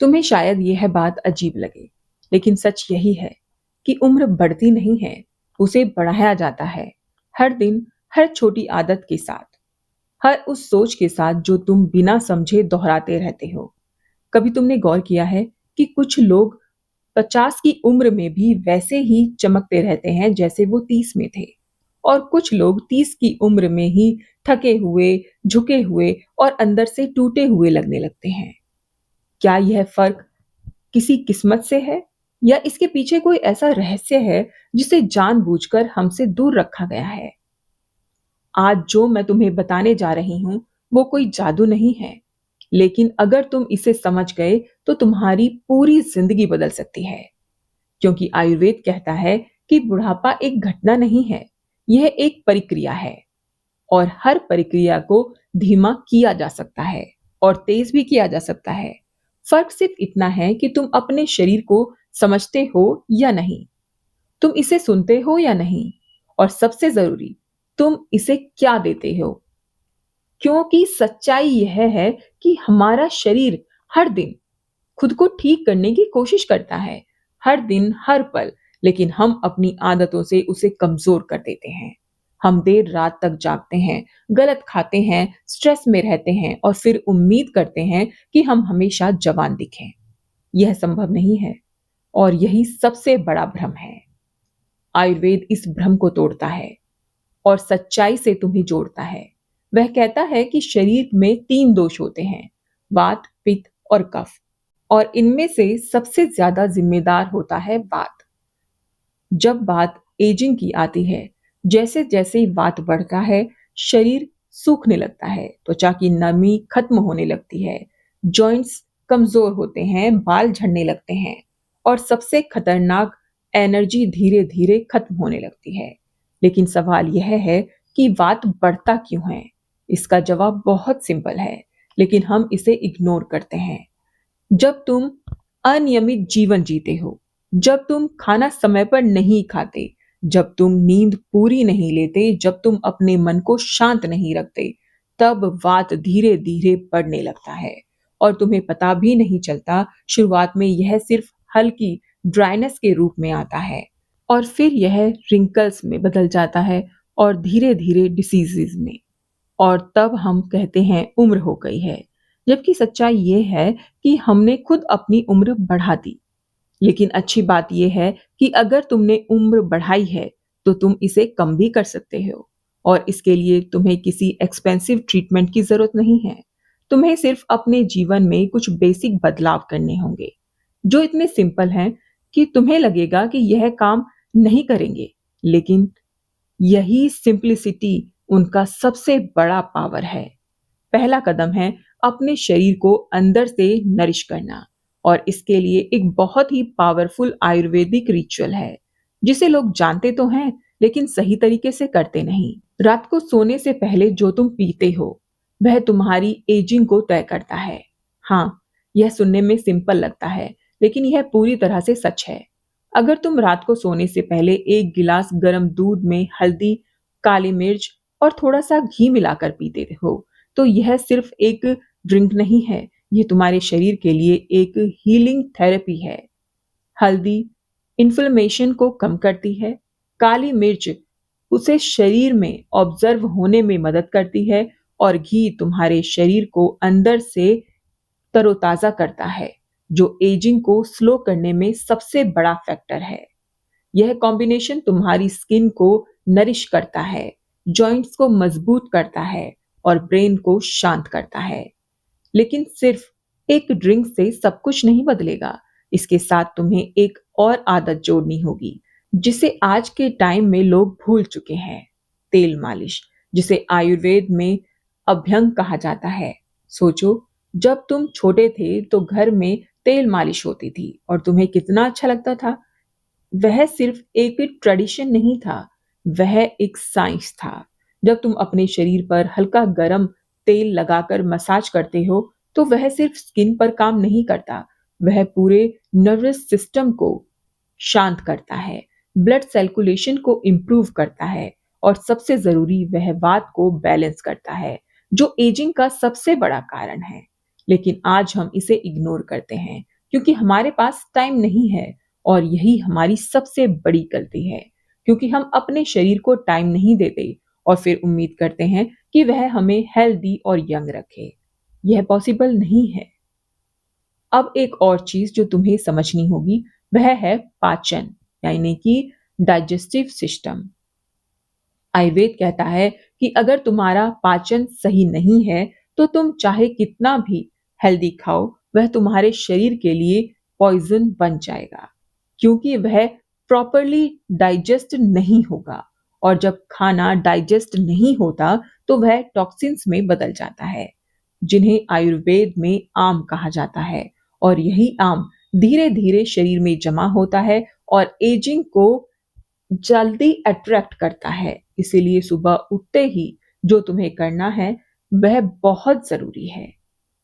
तुम्हें शायद यह बात अजीब लगे, लेकिन सच यही है कि उम्र बढ़ती नहीं है, उसे बढ़ाया जाता है। हर दिन, हर छोटी आदत के साथ, हर उस सोच के साथ जो तुम बिना समझे दोहराते रहते हो। कभी तुमने गौर किया है कि कुछ लोग 50 की उम्र में भी वैसे ही चमकते रहते हैं जैसे वो 30 में थे, और कुछ लोग 30 की उम्र में ही थके हुए, झुके हुए और अंदर से टूटे हुए लगने लगते हैं। क्या यह फर्क किसी किस्मत से है, या इसके पीछे कोई ऐसा रहस्य है जिसे जानबूझकर हमसे दूर रखा गया है? आज जो मैं तुम्हें बताने जा रही हूं, वो कोई जादू नहीं है, लेकिन अगर तुम इसे समझ गए तो तुम्हारी पूरी जिंदगी बदल सकती है। क्योंकि आयुर्वेद कहता है कि बुढ़ापा एक घटना नहीं है, यह एक प्रक्रिया है, और हर प्रक्रिया को धीमा किया जा सकता है और तेज भी किया जा सकता है। फर्क सिर्फ इतना है कि तुम अपने शरीर को समझते हो या नहीं, तुम इसे सुनते हो या नहीं, और सबसे जरूरी, तुम इसे क्या देते हो। क्योंकि सच्चाई यह है कि हमारा शरीर हर दिन खुद को ठीक करने की कोशिश करता है, हर दिन, हर पल, लेकिन हम अपनी आदतों से उसे कमजोर कर देते हैं। हम देर रात तक जागते हैं, गलत खाते हैं, स्ट्रेस में रहते हैं और फिर उम्मीद करते हैं कि हम हमेशा जवान दिखें। यह संभव नहीं है, और यही सबसे बड़ा भ्रम है। आयुर्वेद इस भ्रम को तोड़ता है और सच्चाई से तुम्हें जोड़ता है। वह कहता है कि शरीर में 3 दोष होते हैं: वात, पित्त और कफ, और इनमें से सबसे ज्यादा जिम्मेदार होता है वात। जब बात एजिंग की आती है, जैसे जैसे वात बढ़ता है, शरीर सूखने लगता है, त्वचा की नमी खत्म होने लगती है, जॉइंट्स कमजोर होते हैं, बाल झड़ने लगते हैं, और सबसे खतरनाक, एनर्जी धीरे धीरे खत्म होने लगती है। लेकिन सवाल यह है कि वात बढ़ता क्यों है? इसका जवाब बहुत सिंपल है, लेकिन हम इसे इग्नोर करते हैं। जब तुम अनियमित जीवन जीते हो, जब तुम खाना समय पर नहीं खाते, जब तुम नींद पूरी नहीं लेते, जब तुम अपने मन को शांत नहीं रखते, तब वात धीरे धीरे बढ़ने लगता है, और तुम्हें पता भी नहीं चलता। शुरुआत में यह सिर्फ हल्की ड्राइनेस के रूप में आता है, और फिर यह रिंकल्स में बदल जाता है, और धीरे धीरे डिसीजेज में, और तब हम कहते हैं उम्र हो गई है। जबकि सच्चाई ये है कि हमने खुद अपनी उम्र बढ़ा दी। लेकिन अच्छी बात यह है कि अगर तुमने उम्र बढ़ाई है, तो तुम इसे कम भी कर सकते हो, और इसके लिए तुम्हें किसी एक्सपेंसिव ट्रीटमेंट की जरूरत नहीं है। तुम्हें सिर्फ अपने जीवन में कुछ बेसिक बदलाव करने होंगे, जो इतने सिंपल हैं कि तुम्हें लगेगा कि यह काम नहीं करेंगे, लेकिन यही सिंपलिसिटी उनका सबसे बड़ा पावर है। पहला कदम है अपने शरीर को अंदर से नरिश करना, और इसके लिए एक बहुत ही पावरफुल आयुर्वेदिक रिचुअल है, जिसे लोग जानते तो हैं, लेकिन सही तरीके से करते नहीं। रात को सोने से पहले जो तुम पीते हो, वह तुम्हारी एजिंग को तय करता है। हाँ, यह सुनने में सिंपल लगता है, लेकिन यह पूरी तरह से सच है। अगर तुम रात को सोने से पहले 1 गिलास गर्म दूध में हल्दी, काली मिर्च और थोड़ा सा घी मिलाकर पीते हो, तो यह सिर्फ एक ड्रिंक नहीं है, ये तुम्हारे शरीर के लिए एक हीलिंग थेरेपी है। हल्दी इन्फ्लेमेशन को कम करती है, काली मिर्च उसे शरीर में ऑब्जर्व होने में मदद करती है, और घी तुम्हारे शरीर को अंदर से तरोताजा करता है, जो एजिंग को स्लो करने में सबसे बड़ा फैक्टर है। यह कॉम्बिनेशन तुम्हारी स्किन को नरिश करता है, जॉइंट्स को मजबूत करता है, और ब्रेन को शांत करता है। लेकिन सिर्फ एक ड्रिंक से सब कुछ नहीं बदलेगा। इसके साथ तुम्हें एक और आदत जोड़नी होगी, जिसे आज के टाइम में लोग भूल चुके हैं: तेल मालिश, जिसे आयुर्वेद में अभ्यंग कहा जाता है। सोचो, जब तुम छोटे थे तो घर में तेल मालिश होती थी, और तुम्हें कितना अच्छा लगता था। वह सिर्फ एक ट्रेडिशन नहीं था, वह एक साइंस था। जब तुम अपने शरीर पर हल्का गरम तेल लगाकर मसाज करते हो, तो वह सिर्फ स्किन पर काम नहीं करता, वह पूरे नर्वस सिस्टम को शांत करता है, ब्लड सर्कुलेशन को इंप्रूव करता है, और सबसे जरूरी, वह वात को बैलेंस करता है, जो एजिंग का सबसे बड़ा कारण है। लेकिन आज हम इसे इग्नोर करते हैं, क्योंकि हमारे पास टाइम नहीं है। और यही हमारी सबसे बड़ी गलती है, क्योंकि हम अपने शरीर को टाइम नहीं देते और फिर उम्मीद करते हैं कि वह हमें हेल्दी और यंग रखे। यह पॉसिबल नहीं है। अब एक और चीज जो तुम्हें समझनी होगी वह है पाचन, यानी कि डाइजेस्टिव सिस्टम। आयुर्वेद कहता है कि अगर तुम्हारा पाचन सही नहीं है तो तुम चाहे कितना भी हेल्दी खाओ, वह तुम्हारे शरीर के लिए पॉइजन बन जाएगा, क्योंकि वह प्रॉपरली डाइजेस्ट नहीं होगा। और जब खाना डाइजेस्ट नहीं होता तो वह टॉक्सिन्स में बदल जाता है, जिन्हें आयुर्वेद में आम कहा जाता है। और यही आम धीरे धीरे शरीर में जमा होता है और एजिंग को जल्दी अट्रैक्ट करता है। इसीलिए सुबह उठते ही जो तुम्हें करना है वह बहुत जरूरी है।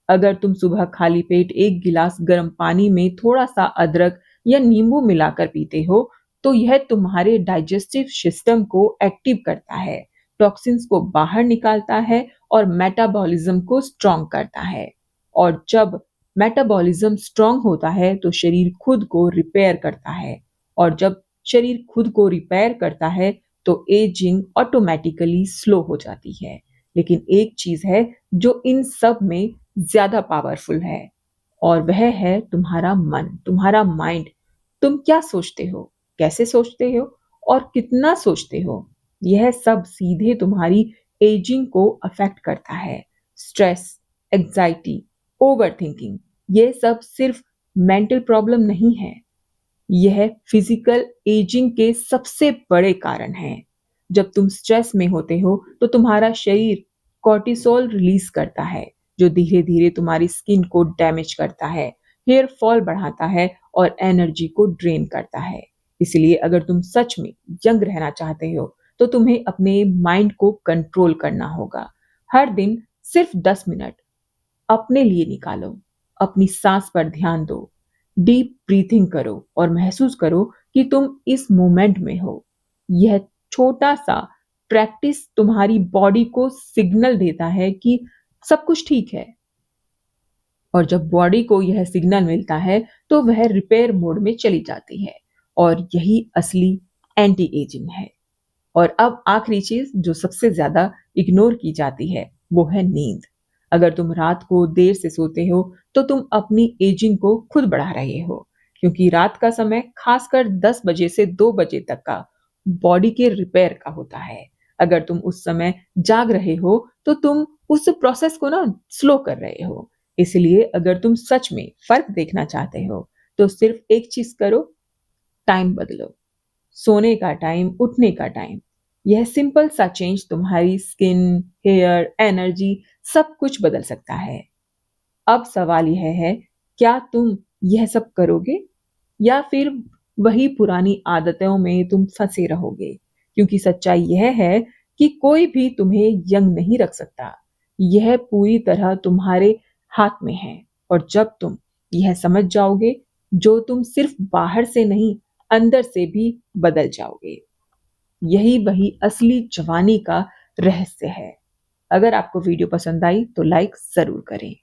अगर तुम सुबह खाली पेट एक गिलास गर्म पानी में थोड़ा सा अदरक या नींबू मिलाकर पीते हो, तो यह तुम्हारे डाइजेस्टिव सिस्टम को एक्टिव करता है, टॉक्सिन्स को बाहर निकालता है और मेटाबॉलिज्म को स्ट्रॉन्ग करता है। और जब मेटाबॉलिज्म स्ट्रॉन्ग होता है तो शरीर खुद को रिपेयर करता है, और जब शरीर खुद को रिपेयर करता है तो एजिंग ऑटोमेटिकली स्लो हो जाती है। लेकिन एक चीज है जो इन सब में ज्यादा पावरफुल है, और वह है तुम्हारा मन, तुम्हारा माइंड। तुम क्या सोचते हो, कैसे सोचते हो और कितना सोचते हो, यह सब सीधे तुम्हारी एजिंग को अफेक्ट करता है। स्ट्रेस, एग्जाइटी, ओवर थिंकिंग, ये सब सिर्फ मेंटल प्रॉब्लम नहीं है, यह फिजिकल एजिंग के सबसे बड़े कारण हैं। जब तुम स्ट्रेस में होते हो तो तुम्हारा शरीर कॉर्टिसोल रिलीज करता है, जो धीरे धीरे तुम्हारी स्किन को डैमेज करता है, हेयर फॉल बढ़ाता है और एनर्जी को ड्रेन करता है। इसलिए अगर तुम सच में यंग रहना चाहते हो तो तुम्हें अपने माइंड को कंट्रोल करना होगा। हर दिन सिर्फ 10 मिनट अपने लिए निकालो, अपनी सांस पर ध्यान दो, डीप ब्रीथिंग करो और महसूस करो कि तुम इस मोमेंट में हो। यह छोटा सा प्रैक्टिस तुम्हारी बॉडी को सिग्नल देता है कि सब कुछ ठीक है। और जब बॉडी को यह सिग्नल मिलता है तो वह रिपेयर मोड में चली जाती है, और यही असली एंटी एजिंग है। और अब आखिरी चीज जो सबसे ज्यादा इग्नोर की जाती है वो है नींद। अगर तुम रात को देर से सोते हो तो तुम अपनी एजिंग को खुद बढ़ा रहे हो, क्योंकि रात का समय खासकर 10 बजे से 2 बजे तक का बॉडी के रिपेयर का होता है। अगर तुम उस समय जाग रहे हो तो तुम उस प्रोसेस को ना स्लो कर रहे हो। इसलिए अगर तुम सच में फर्क देखना चाहते हो तो सिर्फ एक चीज करो, टाइम बदलो। सोने का टाइम, उठने का टाइम। यह सिंपल सा चेंज तुम्हारी स्किन, हेयर, एनर्जी सब कुछ बदल सकता है। अब सवाल यह है, क्या तुम यह सब करोगे या फिर वही पुरानी आदतों में तुम फंसे रहोगे? क्योंकि सच्चाई यह है कि कोई भी तुम्हें यंग नहीं रख सकता। यह पूरी तरह तुम्हारे हाथ में है। और जब तुम यह समझ जाओगे, जो तुम सिर्फ बाहर से नहीं अंदर से भी बदल जाओगे। यही वही असली जवानी का रहस्य है। अगर आपको वीडियो पसंद आई तो लाइक जरूर करें।